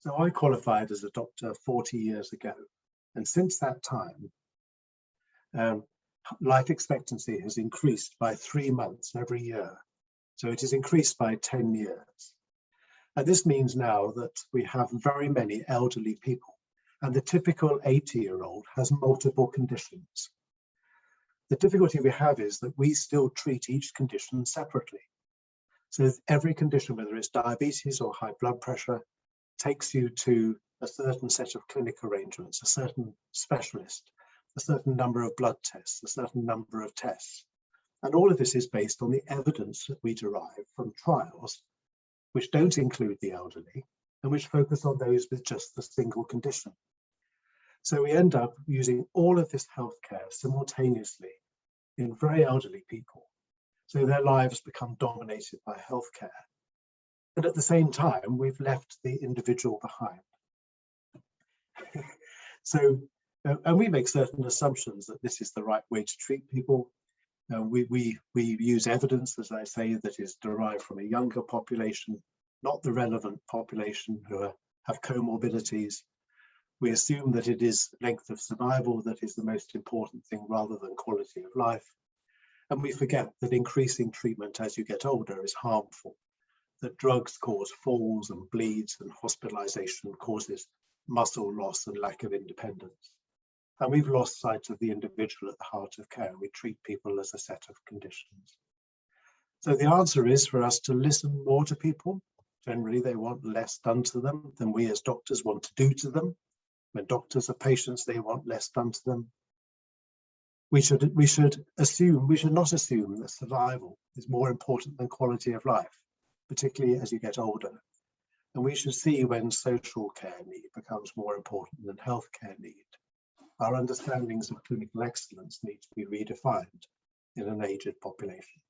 So I qualified as a doctor 40 years ago. And since that time, life expectancy has increased by 3 months every year. So it has increased by 10 years. And this means now that we have very many elderly people, and the typical 80-year-old has multiple conditions. The difficulty we have is that we still treat each condition separately. So every condition, whether it's diabetes or high blood pressure, takes you to a certain set of clinic arrangements, a certain specialist, a certain number of blood tests, a certain number of tests. And all of this is based on the evidence that we derive from trials, which don't include the elderly and which focus on those with just the single condition. So we end up using all of this healthcare simultaneously in very elderly people. So their lives become dominated by healthcare. And at the same time, we've left the individual behind. So, and we make certain assumptions that this is the right way to treat people. We use evidence, as I say, that is derived from a younger population, not the relevant population who have comorbidities. We assume that it is length of survival that is the most important thing rather than quality of life. And we forget that increasing treatment as you get older is harmful, that drugs cause falls and bleeds, and hospitalization causes muscle loss and lack of independence. And we've lost sight of the individual at the heart of care. We treat people as a set of conditions. So the answer is for us to listen more to people. Generally, they want less done to them than we as doctors want to do to them. When doctors are patients, they want less done to them. We should not assume that survival is more important than quality of life, particularly as you get older. And we should see when social care need becomes more important than healthcare need. Our understandings of clinical excellence need to be redefined in an aged population.